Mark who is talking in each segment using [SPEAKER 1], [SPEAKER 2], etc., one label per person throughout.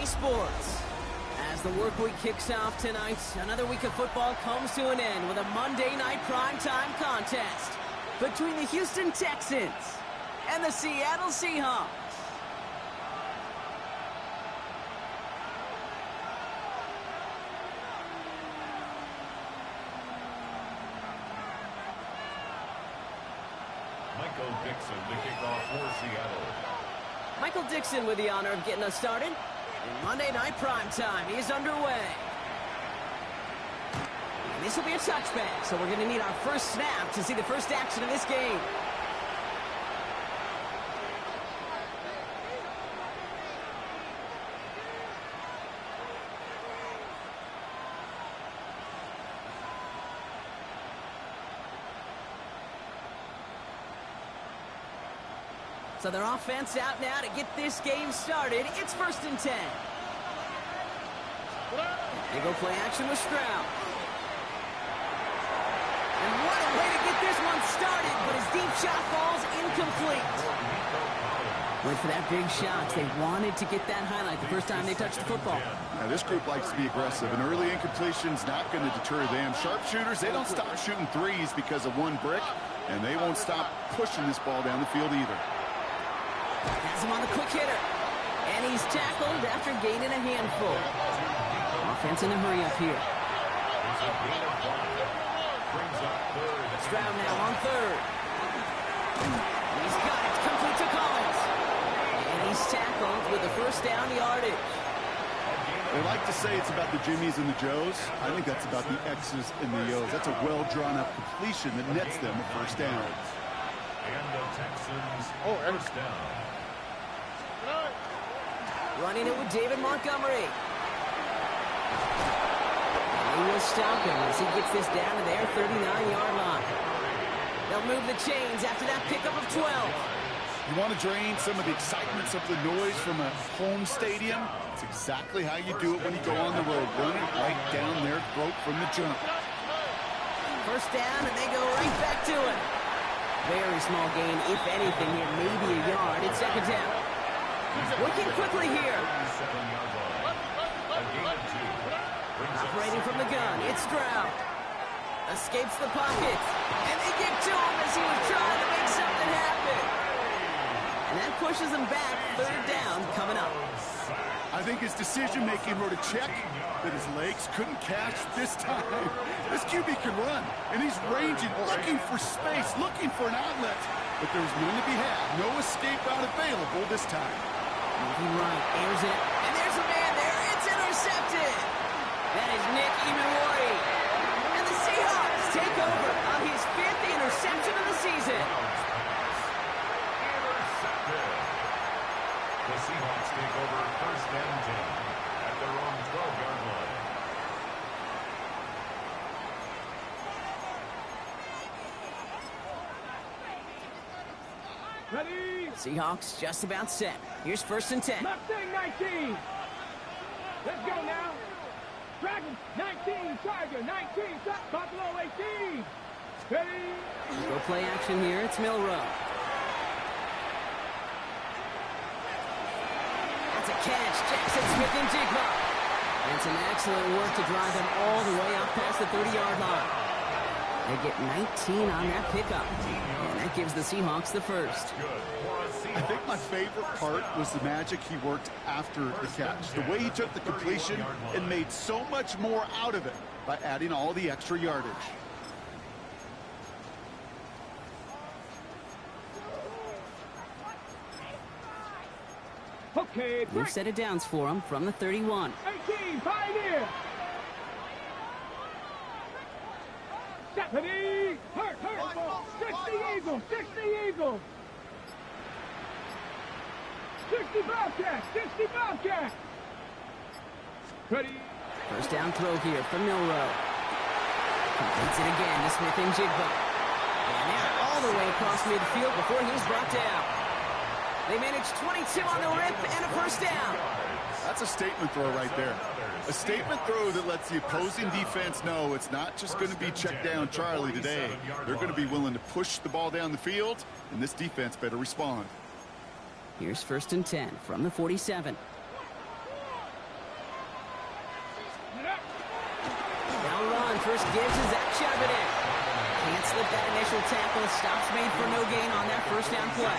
[SPEAKER 1] Sports. As the work week kicks off tonight, another week of football comes to an end with a Monday night primetime contest between the Houston Texans and the Seattle Seahawks.
[SPEAKER 2] Michael Dixon to kick off for Seattle.
[SPEAKER 1] Michael Dixon with the honor of getting us started. And Monday Night Primetime is underway. And this will be a touchback, so we're going to need our first snap to see the first action of this game. So their offense out now to get this game started. It's 1st and 10. They go play action with Stroud. And what a way to get this one started, but his deep shot falls incomplete. Went for that big shot. They wanted to get that highlight the first time they touched the football.
[SPEAKER 3] Now, this group likes to be aggressive. An early incompletion's not going to deter them. Sharpshooters, they don't stop shooting threes because of one brick, and they won't stop pushing this ball down the field either.
[SPEAKER 1] Has him on the quick hitter. And he's tackled after gaining a handful. Offense in a hurry up here. Stroud now on third. He's got it. Complete to Collins. And he's tackled with the first down yardage.
[SPEAKER 3] They like to say it's about the Jimmies and the Joes. I think that's about the X's and the O's. That's a well-drawn-up completion that nets them a first down.
[SPEAKER 2] And the Texans first down.
[SPEAKER 1] Running it with David Montgomery. And he will stop him as he gets this down to their 39-yard line. They'll move the chains after that pickup of 12.
[SPEAKER 3] You want to drain some of the excitement, some of the noise from a home stadium? It's exactly how you do it when you go on the road. Run it right down their throat from the jump.
[SPEAKER 1] First down, and they go right back to it. Very small gain, if anything here, maybe a yard. It's second down. Working quickly here. Operating from the gun, it's Stroud. Escapes the pocket. And they get to him as he was trying to make something happen. And that pushes him back. Third down coming up.
[SPEAKER 3] I think his decision-making wrote a check that his legs couldn't catch this time. This QB can run, and he's ranging, looking for space, looking for an outlet. But there's none to be had. No escape route available this time.
[SPEAKER 1] Moving right, airs it, and there's a man there. It's intercepted. That is Nick Emmanwori. And the Seahawks take over on his 5th interception of the season.
[SPEAKER 2] Intercepted. The Seahawks take over 1st and 10 at their own 12-yard line.
[SPEAKER 4] Ready?
[SPEAKER 1] Seahawks just about set. Here's 1st and 10.
[SPEAKER 4] Mustang 19. Let's go now. Dragon 19, Tiger 19, Buffalo 18. Ready?
[SPEAKER 1] Go play action here. It's Milrow. That's a catch. Jackson Smith-Njigba. And some excellent work to drive them all the way up past the 30-yard line. They get 19 on that pickup. And that gives the Seahawks the first.
[SPEAKER 3] I think my favorite part was the magic he worked after the catch. The way he took the completion and made so much more out of it by adding all the extra yardage.
[SPEAKER 4] Okay,
[SPEAKER 1] New set of downs for him from the 31.
[SPEAKER 4] 18, Pioneer. Stephanie, hurt, 60 Eagles, 60 Eagles. 60 Bobcat, 60 Bobcat. Ready?
[SPEAKER 1] First down throw here from Milrow. Completes it again to Smith-Njigba. And now all the way across midfield before he's brought down. They managed 22 on the rip and a first down.
[SPEAKER 3] That's a statement throw right there. A statement throw that lets the opposing defense know it's not just going to be check down Charlie today. They're going to be willing to push the ball down the field, and this defense better respond.
[SPEAKER 1] Here's 1st and 10 from the 47. first give to Zach Charbonnet. Can't slip that initial tackle. Stops made for no gain on that first down play.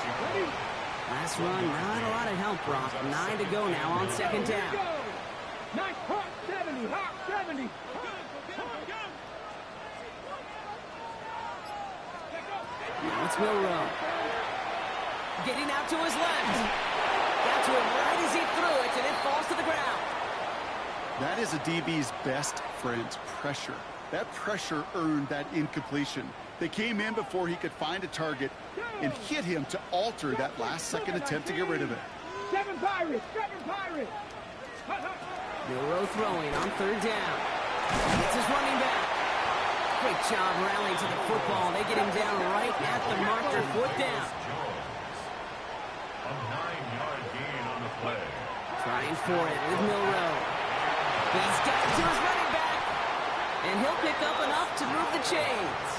[SPEAKER 1] Last run, not a lot of help, Brock. 9 to go now on second down.
[SPEAKER 4] Nice hot 70, hot 70.
[SPEAKER 1] Now it's Milroe. Getting out to his left. Got to him right as he threw it, and it falls to the ground.
[SPEAKER 3] That is a DB's best friend, pressure. That pressure earned that incompletion. They came in before he could find a target and hit him to alter that last-second attempt to get rid of it.
[SPEAKER 4] Seven Pirates, seven Pirates.
[SPEAKER 1] Milroe throwing on third down. It's his running back. Great job rallying to the football. They get him down right at the marker, fourth down.
[SPEAKER 2] A 9-yard gain on the play.
[SPEAKER 1] Trying for it with Milroe. He's got it to his running back. And he'll pick up enough to move the chains.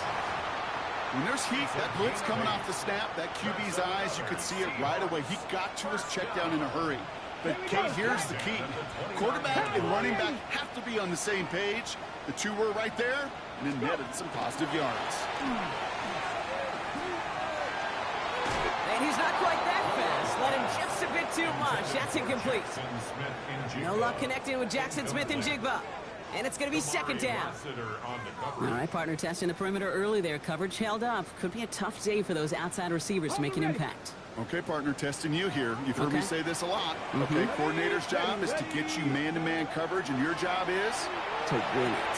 [SPEAKER 3] When there's heat, that blitz coming off the snap, that QB's eyes, you could see it right away. He got to his check down in a hurry. But, Kate, here's the key. Quarterback and running back have to be on the same page. The two were right there, and it netted some positive yards.
[SPEAKER 1] And he's not quite that fast. Let him just a bit too much. That's incomplete. No luck connecting with Jackson Smith and Jigba. And it's going to be second down. All right, partner, testing the perimeter early there. Coverage held up. Could be a tough day for those outside receivers to make an impact.
[SPEAKER 3] Okay, partner, testing you here. You've heard me say this a lot. Okay, coordinator's job is to get you man-to-man coverage, and your job is?
[SPEAKER 1] To win it.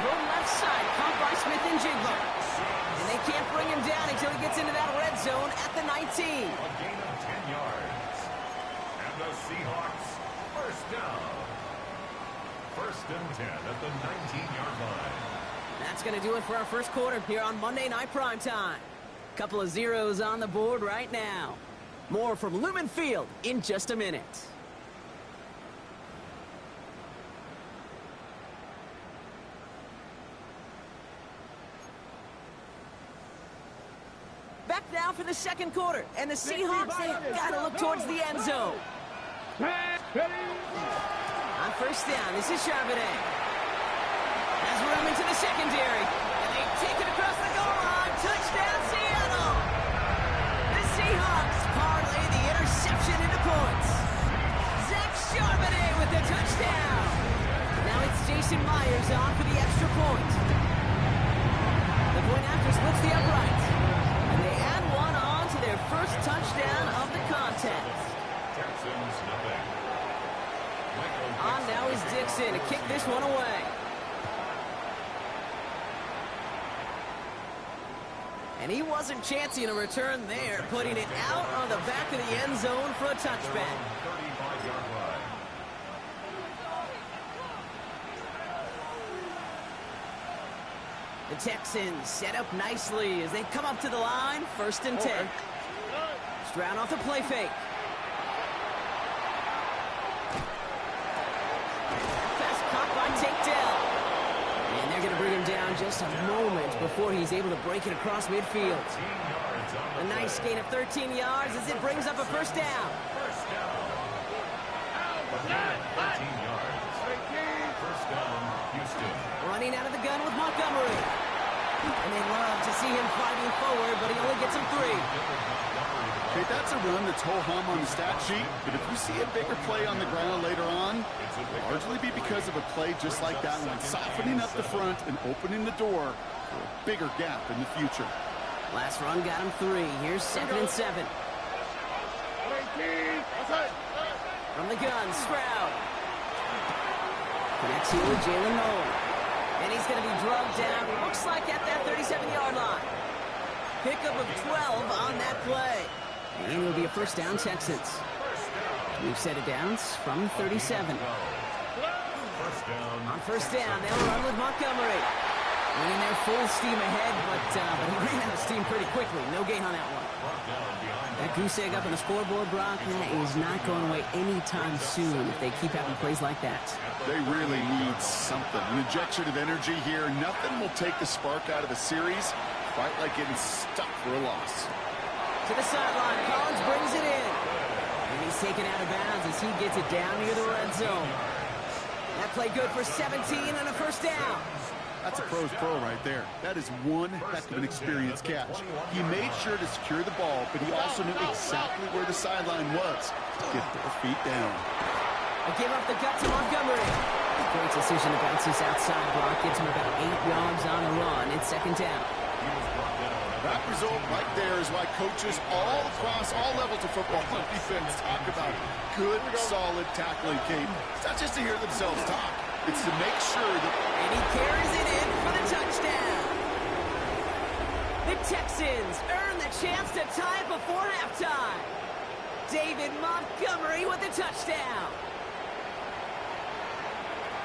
[SPEAKER 1] Throw left side, caught by Smith and Jigba. And they can't bring him down until he gets into that red zone at the 19.
[SPEAKER 2] A gain of 10 yards. And the Seahawks first down. First and 10 at the 19-yard line.
[SPEAKER 1] That's going to do it for our first quarter here on Monday Night Primetime. Couple of zeros on the board right now. More from Lumen Field in just a minute. Back now for the second quarter, and the Seahawks, they've got to look towards the end zone. On first down, this is Charbonnet. Has room into the secondary, and they take it across the goal line. Touchdown, Seattle! The Seahawks parlay the interception into points. Zach Charbonnet with the touchdown. Now it's Jason Myers on for the extra point. The point after splits the uprights, and they add one on to their first touchdown of the contest.
[SPEAKER 2] Texans nothing.
[SPEAKER 1] On now is Dixon to kick this one away. And he wasn't chancing a return there, putting it out on the back of the end zone for a touchback.
[SPEAKER 2] 35-yard line.
[SPEAKER 1] The Texans set up nicely as they come up to the line, first and 10. Stroud off the play fake. Pass caught by Tank Dell. And they're going to bring him down just a moment before he's able to break it across midfield. A nice gain of 13 yards as it brings up a first down.
[SPEAKER 2] First down. 13 yards. First down, Houston.
[SPEAKER 1] Running out of the gun with Montgomery. And they love to see him fighting forward, but he only gets him 3.
[SPEAKER 3] Okay, that's a run that's ho-hum on the stat sheet, but if you see a bigger play on the ground later on, it'll largely be because of a play just like that one, softening up the front and opening the door for a bigger gap in the future.
[SPEAKER 1] Last run got him 3. Here's 2nd and 7. From the gun, Stroud. Connects here with Jalen Noel. And he's going to be drugged down, looks like at that 37-yard line. Pickup of 12 on that play. And it'll be a first down, Texans. We've set it down from 37. On first down, they'll run with Montgomery. Running there full steam ahead, but he ran out of steam pretty quickly. No gain on that one. That goose egg up on the scoreboard, Brock, that is not going away anytime soon if they keep having plays like that.
[SPEAKER 3] They really need something. An injection of energy here. Nothing will take the spark out of a series quite like getting stuck for a loss.
[SPEAKER 1] To the sideline, Collins brings it in. And he's taken out of bounds as he gets it down near the red zone. That play good for 17 and a first down.
[SPEAKER 3] That's a pro's pro right there. That is one heck of an experienced catch. He made sure to secure the ball, but he also knew exactly where the sideline was to get their feet down.
[SPEAKER 1] I give up the gut to Montgomery. Great decision to bounce this outside block. Gives him about 8 yards on a run. It's second down.
[SPEAKER 3] That result right there is why coaches all across all levels of football and defense talk about good, solid tackling, Kate. It's not just to hear themselves talk. It's to make sure that...
[SPEAKER 1] And he carries it in for the touchdown. The Texans earn the chance to tie it before halftime. David Montgomery with the touchdown.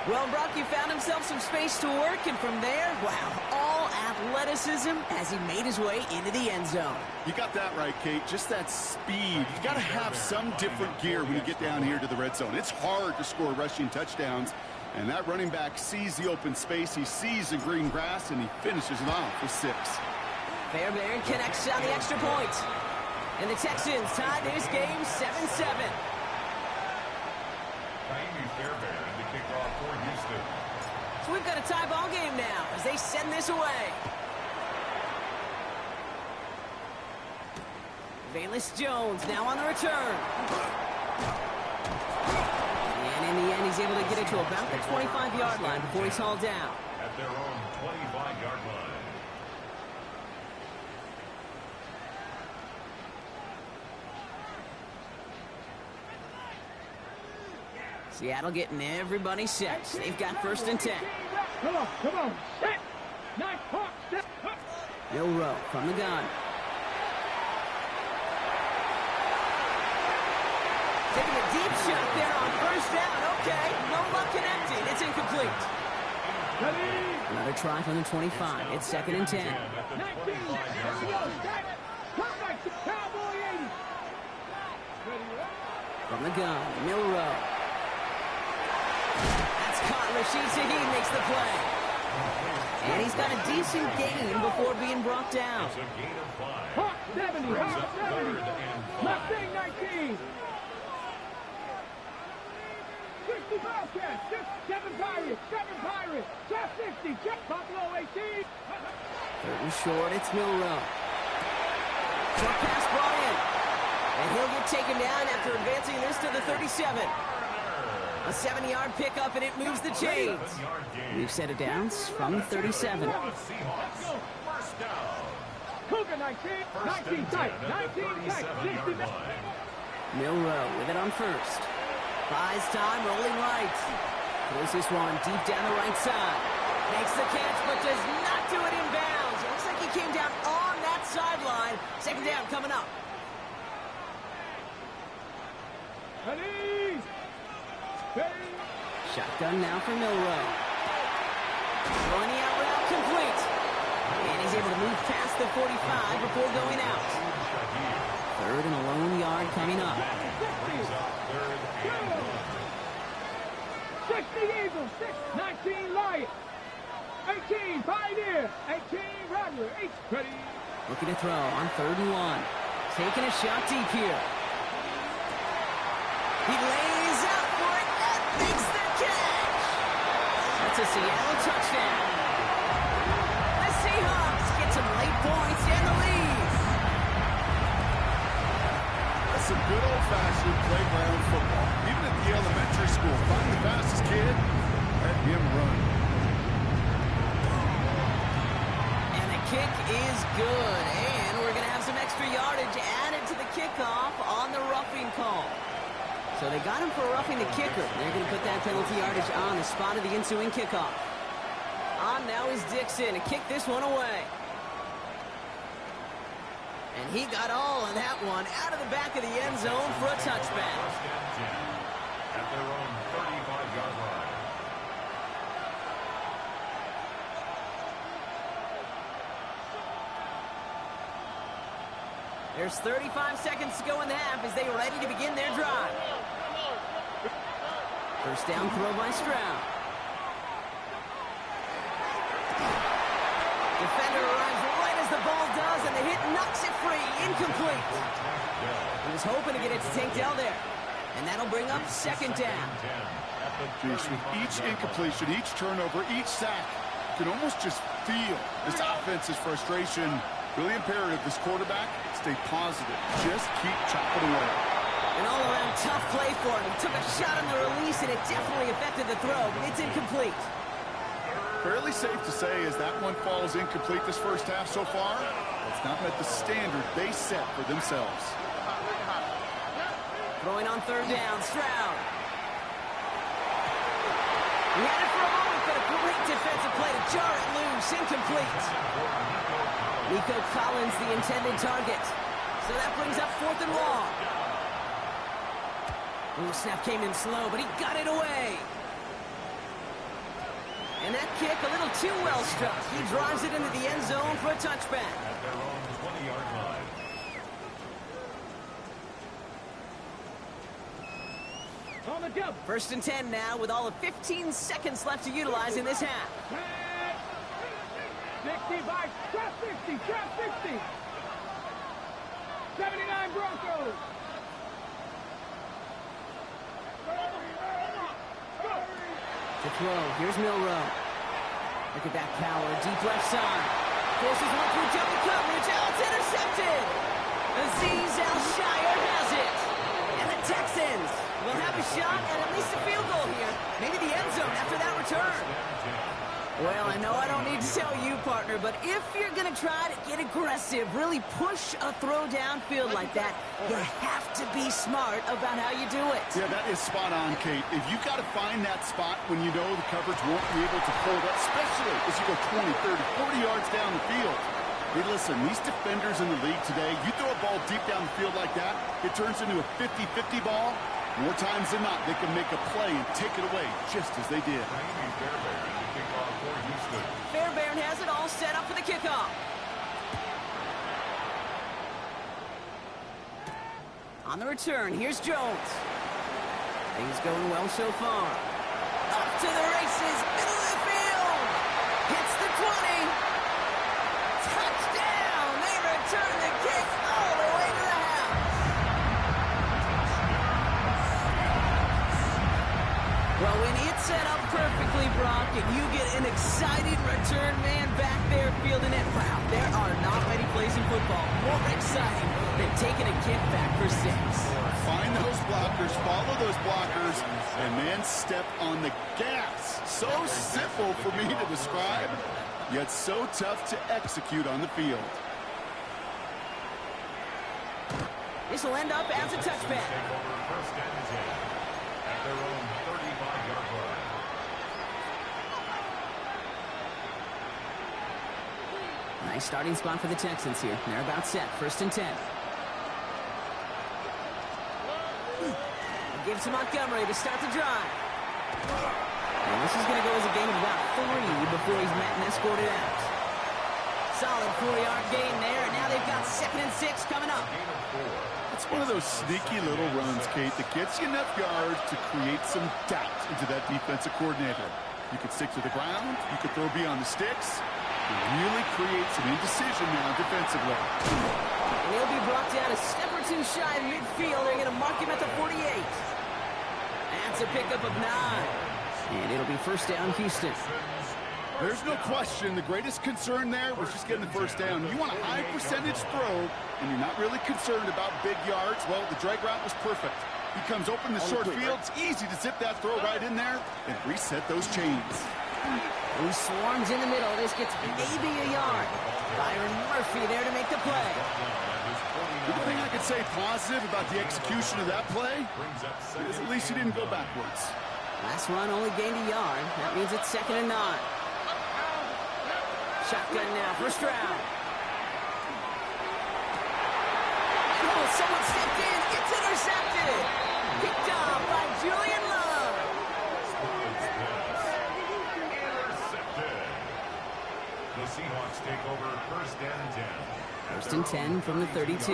[SPEAKER 1] Well, Brock, he found himself some space to work, and from there, wow, all athleticism as he made his way into the end zone.
[SPEAKER 3] You got that right, Kate. Just that speed. You got to have some different gear when you get down here to the red zone. It's hard to score rushing touchdowns, and that running back sees the open space, he sees the green grass, and he finishes it off with 6.
[SPEAKER 1] Fairbairn connects on the extra point. And the Texans tie this game 7-7.
[SPEAKER 2] Fairbairn to kick off for Houston.
[SPEAKER 1] So we've got a tie ball game now as they send this away. Velus Jones now on the return. And in the end, he's able to get it to about the 25-yard line before he's hauled down.
[SPEAKER 2] At their own 25-yard line.
[SPEAKER 1] Seattle getting everybody set. They've got 1st and 10.
[SPEAKER 4] Come on, set. Nice talk, set.
[SPEAKER 1] Milroe from the gun. Taking a deep shot there on 1st down. Okay, no luck connecting. It's incomplete. Another try from the 25. It's 2nd and 10.
[SPEAKER 4] 19. Cowboy 80.
[SPEAKER 1] From the gun, Milroe. That's caught. Rashid Shaheed makes the play. And he's got a decent gain before being brought down.
[SPEAKER 2] It's a gain of 5.
[SPEAKER 4] Hawk 70. Hawk 70. Mustang 19. 60 Bobcats. 7 Pirates. 7 Pirates. Shot 60. Shot Buffalo 18.
[SPEAKER 1] 3rd and short. It's Milroe. Short pass brought in. And he'll get taken down after advancing this to the 37. A 70-yard pickup, and it moves the chains. We've set it down from the 37.
[SPEAKER 2] First down.
[SPEAKER 4] Cougar 19. 19 tight. 19 tight. 60.
[SPEAKER 1] Milroe with it on 1st. Buys time, rolling right. Throws this one deep down the right side. Makes the catch, but does not do it in bounds. It looks like he came down on that sideline. 2nd down coming up.
[SPEAKER 4] Ready.
[SPEAKER 1] Shotgun now for Milroe. Throwing the out route complete. And he's able to move past the 45 before going out. 3rd and a lone yard coming up.
[SPEAKER 4] 60 Eagles. 19 Lions. 18 Pioneer. 18 Rattler. 8 ready.
[SPEAKER 1] Looking to throw on 3rd and 1. Taking a shot deep here. He lays out for it and makes the catch. That's a Seattle touchdown. The Seahawks get some late points and the lead.
[SPEAKER 3] That's some good old-fashioned playground football. Even at the elementary school, find the fastest kid, let him run.
[SPEAKER 1] And the kick is good. And we're going to have some extra yardage added to the kickoff on the roughing call. So they got him for roughing the kicker. They're going to put that penalty yardage on the spot of the ensuing kickoff. On now is Dixon to kick this one away. And he got all of that one out of the back of the end zone for a touchback.
[SPEAKER 2] 1st and 10 at their own 35-yard line.
[SPEAKER 1] There's 35 seconds to go in the half as they are ready to begin their drive. 1st down throw by Stroud. Defender arrives right as the ball does, and the hit knocks it free. Incomplete. He was hoping to get it to Tank Dell there. And that'll bring up 2nd down.
[SPEAKER 3] Jeez, with each incompletion, each turnover, each sack, can almost just feel this offense's frustration. Really imperative this quarterback stay positive. Just keep chopping away.
[SPEAKER 1] An all-around tough play for him. He took a shot on the release, and it definitely affected the throw, but it's incomplete.
[SPEAKER 3] Fairly safe to say as that one falls incomplete this first half so far, it's not met the standard they set for themselves.
[SPEAKER 1] Throwing on third down, Stroud. He had it for a moment, but a great defensive play to jar it loose. Incomplete. Nico Collins, the intended target. So that brings up 4th and long. Ooh, snap came in slow, but he got it away. And that kick a little too well struck. He drives it into the end zone for a touchback.
[SPEAKER 2] At their own 20-yard line.
[SPEAKER 4] On the double.
[SPEAKER 1] 1st and 10 now with all of 15 seconds left to utilize in this half.
[SPEAKER 4] 60 by trap 60, trap 60. 79 Broncos.
[SPEAKER 1] To throw, here's Milrow. Look at that power, deep left side. Forces one through double coverage, oh, it's intercepted! Azeez Al-Shaair has it! And the Texans will have a shot at least a field goal here. Maybe the end zone after that return. Well, I know I don't need to tell you, partner, but if you're going to try to get aggressive, really push a throw downfield like that, you have to be smart about how you do it.
[SPEAKER 3] Yeah, that is spot on, Kate. If you got to find that spot when you know the coverage won't be able to hold up, especially as you go 20, 30, 40 yards down the field. Hey, listen, these defenders in the league today, you throw a ball deep down the field like that, it turns into a 50-50 ball. More times than not, they can make a play and take it away just as they did.
[SPEAKER 1] Fairbairn has it all set up for the kickoff. On the return, here's Jones. Things going well so far. Up to the races, middle of the field. Hits the 20. Touchdown! They return the kick all the way to the house. Well, when it's set up perfectly, Brock, and you get an excited return man back there fielding it, wow, there are not many plays in football more exciting than taking a kick back for 6.
[SPEAKER 3] Find those blockers, follow those blockers, and then step on the gas. So simple for me to describe, yet so tough to execute on the field.
[SPEAKER 1] This will end up as a touchback.
[SPEAKER 2] First and 10 at their own 35-yard line.
[SPEAKER 1] Nice starting spot for the Texans here. They're about set. 1st and 10. Gives to Montgomery to start the drive. And this is going to go as a gain of about 3 before he's met and escorted out. Solid 4-yard gain there, and now they've got 2nd and 6 coming up.
[SPEAKER 3] It's one of those sneaky little runs, Kate, that gets you enough yards to create some doubt into that defensive coordinator. You could stick to the ground, you could throw beyond the sticks, and really create some indecision now defensively.
[SPEAKER 1] And he'll be brought down a step or 2 shy of midfield. They're going to mark him at the 48. That's a pickup of 9. And it'll be 1st down, Houston.
[SPEAKER 3] There's no question the greatest concern there was just getting the first down. You want a high percentage throw, and you're not really concerned about big yards. Well, the drag route was perfect. He comes open the short field. It's easy to zip that throw right in there and reset those chains.
[SPEAKER 1] He swarms in the middle. This gets maybe a yard. Byron Murphy there to make the play.
[SPEAKER 3] The only thing I could say positive about the execution of that play is at least he didn't go backwards.
[SPEAKER 1] Last run only gained a yard. That means it's 2nd and 9. Shotgun now for Stroud. Oh, someone stepped in. It's intercepted. Picked off by Julian Love.
[SPEAKER 2] Intercepted. The Seahawks take over 1st and 10.
[SPEAKER 1] 1st and 10 from the 32.
[SPEAKER 4] 60.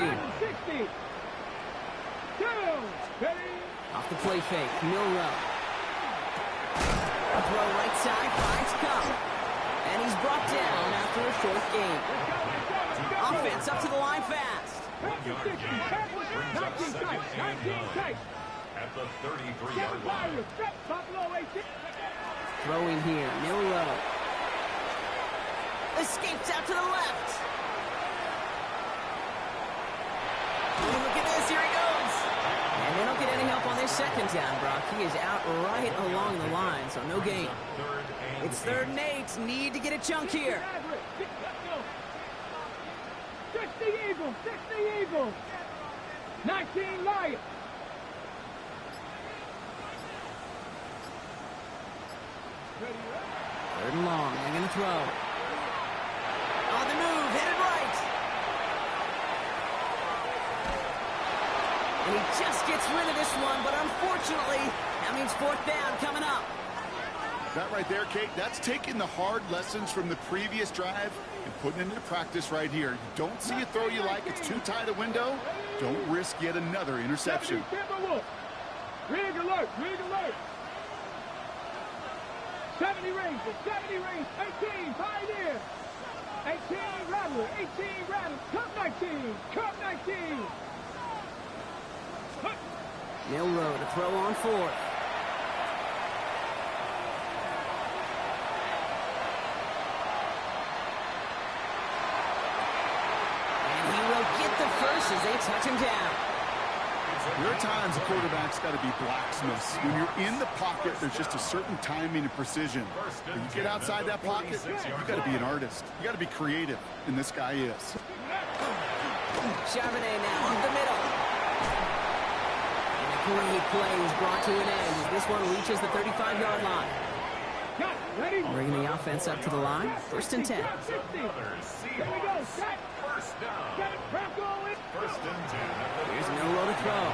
[SPEAKER 4] 2. Ready.
[SPEAKER 1] Off the play fake, Milrow. A throw right side, finds Cup. And he's brought down after a short gain. Offense up to the line fast.
[SPEAKER 4] 60. 19 tight. 19 tight.
[SPEAKER 2] At the 33-yard line.
[SPEAKER 4] Buffalo 18.
[SPEAKER 1] Throwing here, Milrow. Escapes out to the left. Ooh, look at this. Here he goes. And they don't get any help on this second down, Brock. He is out right along the line, so no gain. It's 3rd and 8. Need to get a chunk here.
[SPEAKER 4] 60 Eagles, 60 Eagles. 19 Lions.
[SPEAKER 1] Third and long. They're going to throw. On the move. Headed right. And he just gets rid of this one, but unfortunately, that means 4th down coming up.
[SPEAKER 3] That right there, Kate, that's taking the hard lessons from the previous drive and putting it into practice right here. You don't see a throw you like, it's too tight a window. Don't risk yet another interception.
[SPEAKER 4] Rig alert, rig alert. 70 Rangers, 70 Rangers, 18, Pioneer. 18, Rattler, 18, Rattler, Cup 19, Cup 19.
[SPEAKER 1] Milroe to throw on 4th. And he will get the first as they touch him down.
[SPEAKER 3] There are times a quarterback's got to be blacksmiths. When you're in the pocket, there's just a certain timing and precision. When you get outside that pocket, you got to be an artist. You got to be creative, and this guy is.
[SPEAKER 1] Charbonnet now up the middle. And a great play is brought to an end as this one reaches the 35-yard line. Bringing the offense up to the line. 1st and 10.
[SPEAKER 4] Here we go, set.
[SPEAKER 2] First down.
[SPEAKER 4] Set, Bronco in.
[SPEAKER 2] 1st and 10.
[SPEAKER 1] Here's Milroe to throw.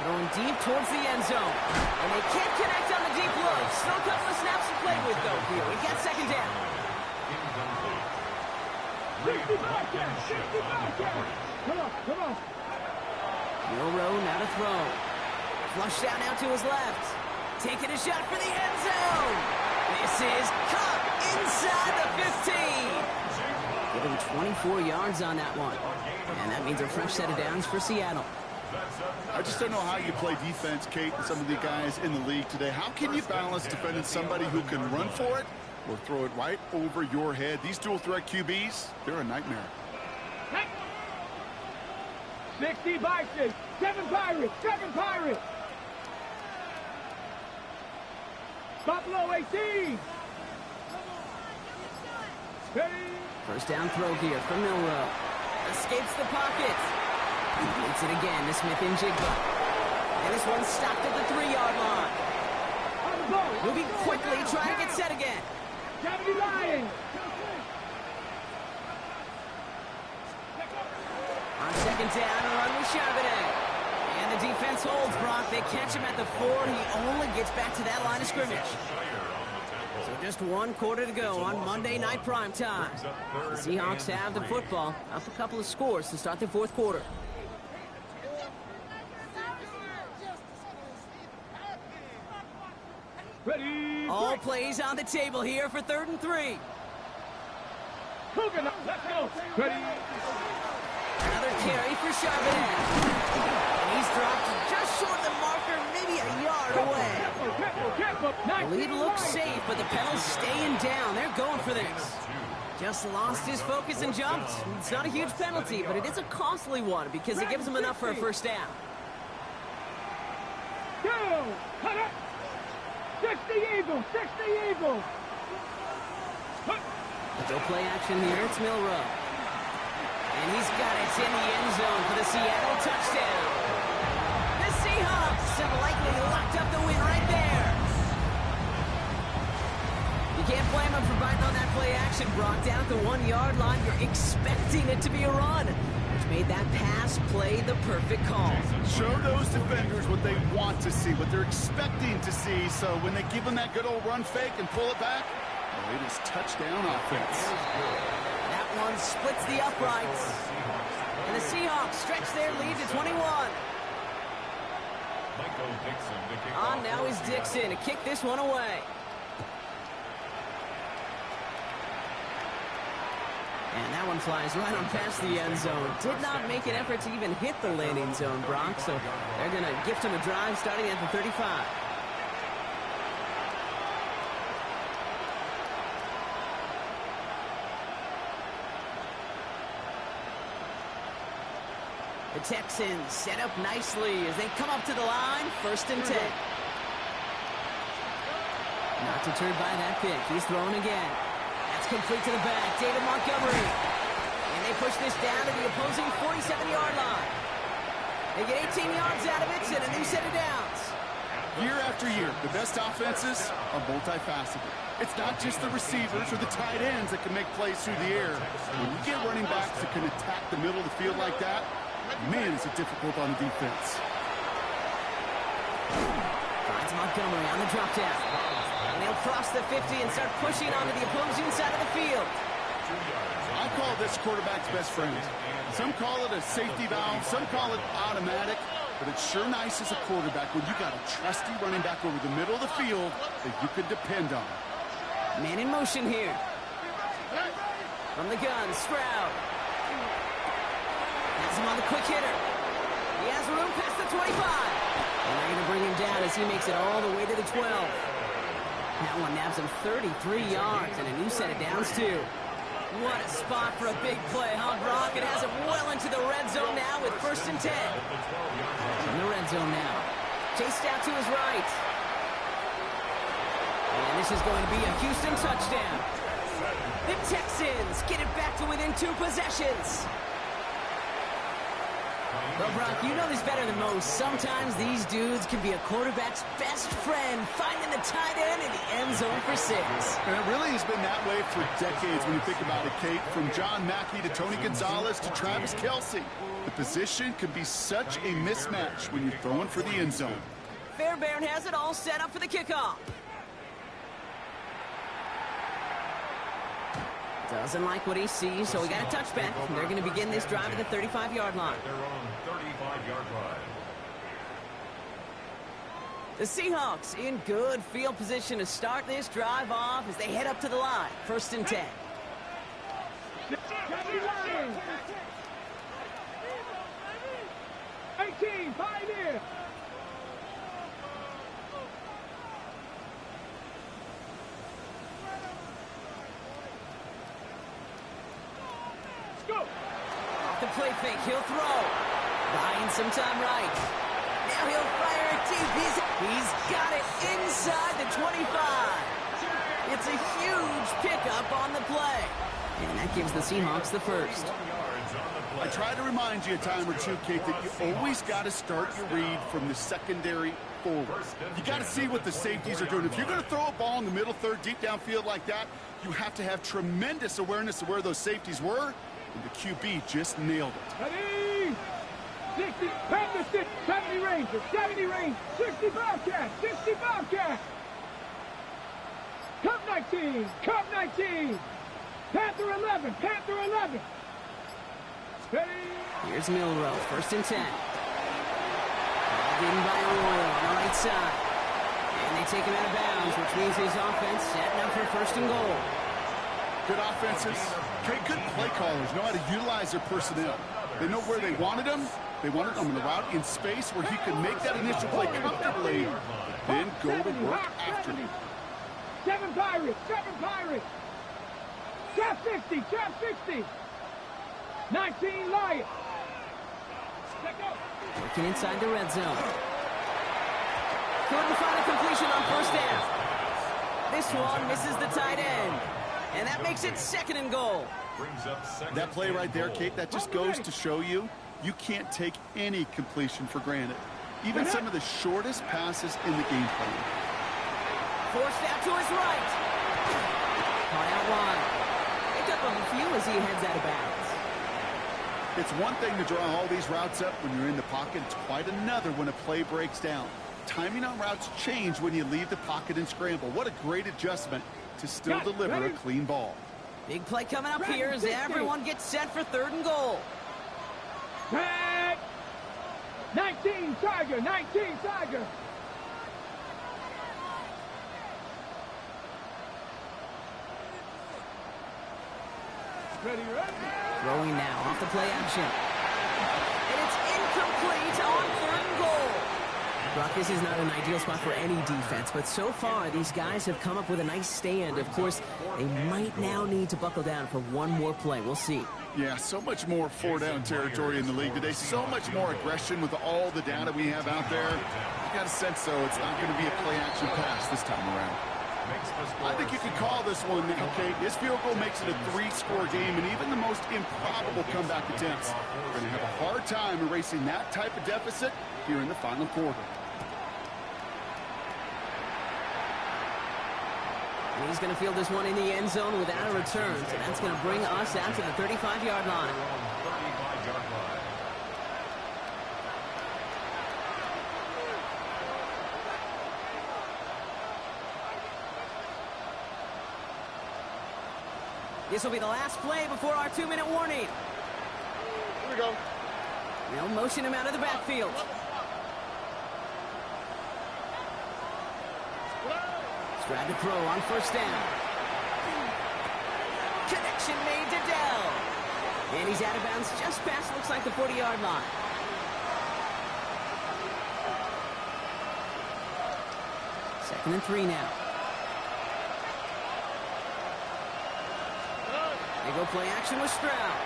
[SPEAKER 1] Throwing deep towards the end zone. And they can't connect on the deep look. Still a couple of snaps to play with, though, here. We got 2nd down.
[SPEAKER 2] Incomplete.
[SPEAKER 4] 65 down, 65 down. Come on, come on.
[SPEAKER 1] Milroe now to throw. Flush down now to his left. Taking a shot for the end zone. This is caught inside the 15. Give him 24 yards on that one. And that means a fresh set of downs for Seattle.
[SPEAKER 3] I just don't know how you play defense, Kate, and some of the guys in the league today. How can you balance defending somebody who can run for it or throw it right over your head? These dual-threat QBs, they're a nightmare.
[SPEAKER 4] 60 Bison, 7 Pirates, 7 Pirates. Buffalo 18. Ready.
[SPEAKER 1] First down throw here from Milroe. Escapes the pocket. Beats it again to Smith and Jigba. And this one's stopped at the 3-yard line.
[SPEAKER 4] On the ball.
[SPEAKER 1] Moving quickly, trying to get set again.
[SPEAKER 4] 70 Lions.
[SPEAKER 1] On 2nd down, a run with Charbonnet. And the defense holds, Brock. They catch him at the 4. He only gets back to that line of scrimmage. So just 1 quarter to go on Monday Night Primetime. The Seahawks have the football, up a couple of scores to start the 4th quarter.
[SPEAKER 4] Ready.
[SPEAKER 1] All plays on the table here for 3rd and 3.
[SPEAKER 4] Coogan, let's go. Ready.
[SPEAKER 1] Another carry for Charbonnet. And he's dropped just short of the marker, maybe a yard away. The lead looks safe, but the pedal's staying down. They're going for this. Just lost his focus and jumped. It's not a huge penalty, but it is a costly one because it gives him enough for a first down.
[SPEAKER 4] Go. Cut it. 60 Eagles, 60 Eagles.
[SPEAKER 1] Go play action here. It's Milroe. And he's got it in the end zone for the Seattle touchdown. The Seahawks have likely locked up the win right there. You can't blame him for biting on that play action, Brock. Down at the 1-yard line, you're expecting it to be a run, which made that pass play the perfect call.
[SPEAKER 3] Show those defenders what they want to see, what they're expecting to see, so when they give them that good old run fake and pull it back, well, it is touchdown offense.
[SPEAKER 1] That one splits the uprights. And the Seahawks stretch their lead to 21. On now is Dixon to kick this one away. And that one flies right on past the end zone. Did not make an effort to even hit the landing zone, Brock, so they're going to gift him a drive starting at the 35. The Texans set up nicely as they come up to the line. 1st and 10. Not deterred by that pick. He's throwing again. That's complete to the back. David Montgomery. And they push this down to the opposing 47-yard line. They get 18 yards out of it and a new set of downs.
[SPEAKER 3] Year after year, the best offenses are multifaceted. It's not just the receivers or the tight ends that can make plays through the air. When you get running backs that can attack the middle of the field like that, man, is it difficult on the defense.
[SPEAKER 1] Finds Montgomery on the drop down. And they'll cross the 50 and start pushing onto the opposing side of the field.
[SPEAKER 3] I call this quarterback's best friend. Some call it a safety valve, some call it automatic, but it's sure nice as a quarterback when you got a trusty running back over the middle of the field that you could depend on.
[SPEAKER 1] Man in motion here. From the gun, Stroud. Has him on the quick hitter. He has room past the 25. And they're going to bring him down as he makes it all the way to the 12. That one nabs him 33 yards and a new set of downs, too. What a spot for a big play, huh, Brock? It has him well into the red zone now with 1st and 10. In the red zone now. Chased out to his right. And this is going to be a Houston touchdown. The Texans get it back to within 2 possessions. Well, Brock, you know this better than most. Sometimes these dudes can be a quarterback's best friend, finding the tight end in the end zone for 6.
[SPEAKER 3] And it really has been that way for decades when you think about it, Kate. From John Mackey to Tony Gonzalez to Travis Kelce. The position can be such a mismatch when you're throwing for the end zone.
[SPEAKER 1] Fairbairn has it all set up for the kickoff. Doesn't like what he sees, so we got a touchback. They're going to begin this drive at the 35-yard line.
[SPEAKER 2] Their own 35-yard line.
[SPEAKER 1] The Seahawks in good field position to start this drive off as they head up to the line. 1st and 10.
[SPEAKER 4] 18, Pioneer.
[SPEAKER 1] Off the play fake, he'll throw. Buying some time right. Now he'll fire it deep. He's got it inside the 25. It's a huge pickup on the play. And that gives the Seahawks the first.
[SPEAKER 3] I try to remind you a time or two, Kate, that you always got to start your read from the secondary forward. You got to see what the safeties are doing. If you're going to throw a ball in the middle third, deep downfield like that, you have to have tremendous awareness of where those safeties were, and the QB just nailed it.
[SPEAKER 4] Ready? 60, Panther 60, 70 Ranger, 70 Ranger, 60 Bobcat, 60 Bobcat. Cup 19, Cup 19. Panther 11, Panther 11. Ready?
[SPEAKER 1] Here's Milrow, 1st and 10. Balled in by Arroyo on the right side. And they take him out of bounds, which means his offense setting up for 1st and goal.
[SPEAKER 3] Good offenses, good play callers know how to utilize their personnel. They know where they wanted them. They wanted them in a route in space where he could make that initial play comfortably, then go to work after it.
[SPEAKER 4] 7 Pirates, 7 Pirates. Trap 60, trap 60. 19 Lions.
[SPEAKER 1] Working inside the red zone. Couldn't find a completion on 1st down. This one misses the tight end. And that makes it 2nd and goal.
[SPEAKER 3] That play right there, Kate, that just goes to show you can't take any completion for granted. Even some of the shortest passes in the game plan.
[SPEAKER 1] Forced out to his right. Caught out wide. Picked up a few as he heads out of bounds.
[SPEAKER 3] It's one thing to draw all these routes up when you're in the pocket. It's quite another when a play breaks down. Timing on routes change when you leave the pocket and scramble. What a great adjustment to still deliver a clean ball.
[SPEAKER 1] Big play coming up here as everyone gets set for 3rd and goal.
[SPEAKER 4] Tag. 19 Tiger, 19 Tiger. Ready, ready.
[SPEAKER 1] Throwing now off the play action. And it's incomplete on 3rd and goal. Brock, this is not an ideal spot for any defense, but so far these guys have come up with a nice stand. Of course, they might now need to buckle down for one more play. We'll see.
[SPEAKER 3] Yeah, so much more four-down territory in the league today. So much more aggression with all the data we have out there. You got a sense, though, it's not going to be a play-action pass this time around. I think you can call this one now, Kate. His field goal makes it a 3-score game, and even the most improbable comeback attempts are going to have a hard time erasing that type of deficit here in the final quarter.
[SPEAKER 1] He's going to field this one in the end zone without a return, so that's going to bring us out to the 35-yard line. This will be the last play before our 2-minute warning.
[SPEAKER 3] Here we go.
[SPEAKER 1] They'll motion him out of the backfield. Tried to throw on first down. Connection made to Dell. And he's out of bounds just past, looks like, the 40-yard line. Second and 3 now. They go play action with Stroud.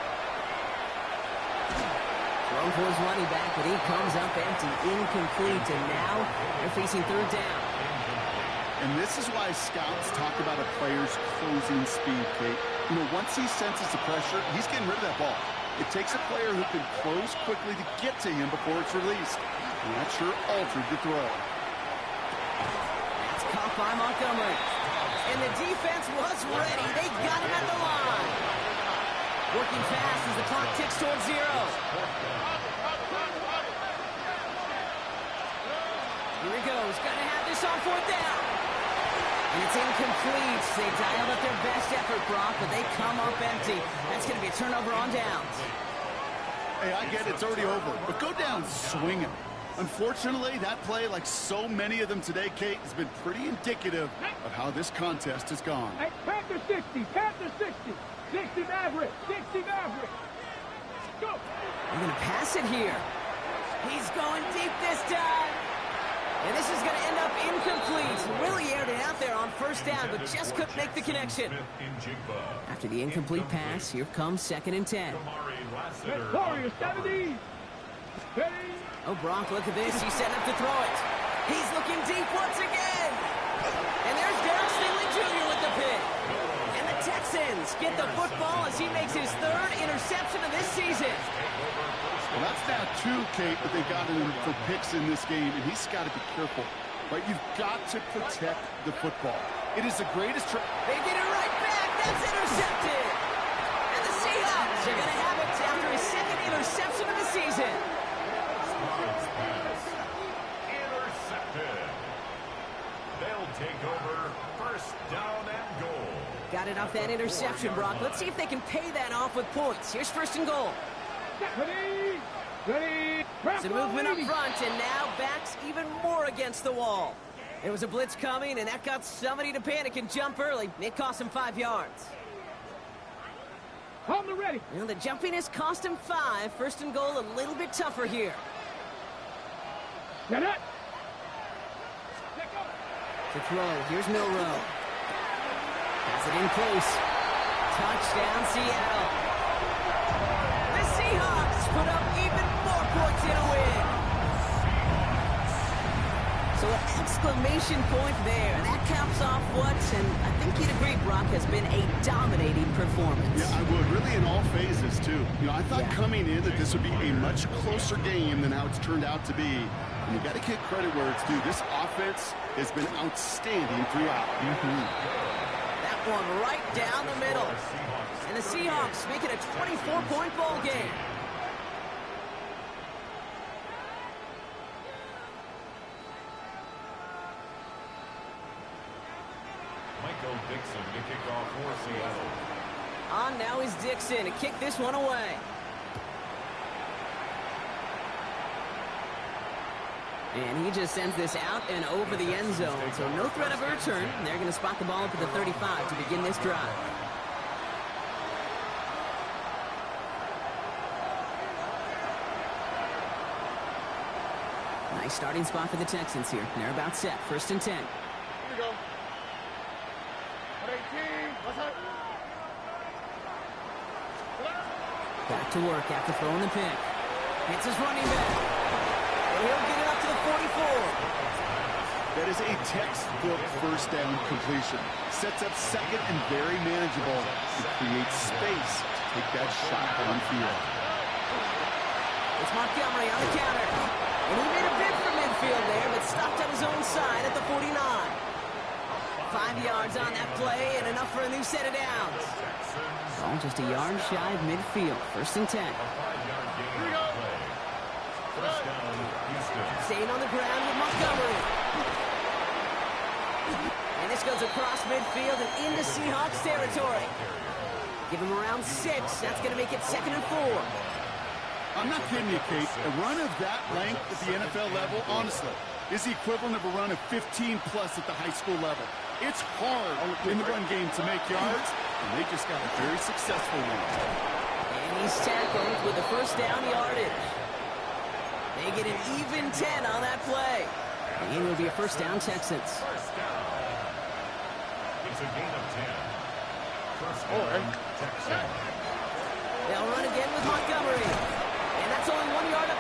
[SPEAKER 1] Thrown for his running back, but he comes up empty, incomplete, and now they're facing third down.
[SPEAKER 3] And this is why scouts talk about a player's closing speed, Kate. You know, once he senses the pressure, he's getting rid of that ball. It takes a player who can close quickly to get to him before it's released. And that sure altered the throw.
[SPEAKER 1] That's caught by Montgomery. And the defense was ready. They got him at the line. Working fast as the clock ticks towards 0. Here he goes. Gonna have this on fourth down. And it's incomplete. They dialed up their best effort, Brock, but they come up empty. That's going to be a turnover on downs.
[SPEAKER 3] Hey, I get it. It's already over. But go down swinging. Unfortunately, that play, like so many of them today, Kate, has been pretty indicative of how this contest has gone.
[SPEAKER 4] Hey, Panther 60, Panther 60. 60 Maverick, 60 Maverick. Go.
[SPEAKER 1] They're going to pass it here. He's going deep this time. And this is going to end up incomplete. Really aired it out there on first down, but just couldn't make the connection. After the incomplete pass, here comes second and 10.
[SPEAKER 4] Warriors 70. Ready.
[SPEAKER 1] Oh, Brock, look at this. He's setting up to throw it. He's looking deep once again. And there's Derek Stingley Jr. with the pick. And the Texans get the football as he makes his third interception of this season.
[SPEAKER 3] Well, that's now 2, Kate, that they've gotten him for picks in this game, and he's got to be careful. Right? You've got to protect the football. It is the greatest...
[SPEAKER 1] They get it right back. That's intercepted. And the Seahawks are going to have it after his second interception of the season.
[SPEAKER 2] Intercepted. They'll take over first down and goal.
[SPEAKER 1] Got it off that interception, Brock. Let's see if they can pay that off with points. Here's first and goal.
[SPEAKER 4] Ready. Ready.
[SPEAKER 1] It's a movement up front, and now backs even more against the wall. There was a blitz coming, and that got somebody to panic and jump early. It cost him 5 yards.
[SPEAKER 4] On the ready.
[SPEAKER 1] You know, the jumpiness cost him 5. First and goal a little bit tougher here.
[SPEAKER 4] Get it.
[SPEAKER 1] To throw, here's Milroe. Has it in close. Touchdown, Seattle. The Seahawks put up even more points in a win. So an exclamation point there. That caps off what, and I think you'd agree, Brock, has been a dominating performance.
[SPEAKER 3] Yeah, I would. Really in all phases, too. You know, I thought coming in that this would be a much closer game than how it's turned out to be. And you got to give credit where it's due. This offense has been outstanding throughout.
[SPEAKER 1] That one right down the middle. And the Seahawks make it a 24-point ball game.
[SPEAKER 2] Michael Dixon to kick off for Seattle.
[SPEAKER 1] On now is Dixon to kick this one away. And he just sends this out and over the end zone. So no threat of a return. They're going to spot the ball up at the 35 to begin this drive. Nice starting spot for the Texans here. They're about set. First and 10.
[SPEAKER 4] Here we go. 18. What's up?
[SPEAKER 1] Back to work after throwing the pick. Hits his running back. And he'll get it up to the 44.
[SPEAKER 3] That is a textbook first down completion. Sets up second and very manageable. It creates space to take that shot downfield.
[SPEAKER 1] It's Montgomery on the counter. And he made a bid for midfield there, but stopped on his own side at the 49. 5 yards on that play and enough for a new set of downs. All just a yard shy of midfield. 1st and 10.
[SPEAKER 2] First down, Houston.
[SPEAKER 1] Staying on the ground with Montgomery. And this goes across midfield and into Seahawks territory. Give him around 6. That's going to make it 2nd and 4.
[SPEAKER 3] I'm not kidding you, Kate. A run of that length at the NFL level, honestly, is the equivalent of a run of 15-plus at the high school level. It's hard in the run game to make yards, and they just got a very successful one.
[SPEAKER 1] And he's tackled with the first down yardage. They get an even 10 on that play. And it will be a first down, Texans.
[SPEAKER 2] First down. It's a gain of 10. First down, Texans.
[SPEAKER 1] They'll run again with Montgomery. And that's only 1 yard up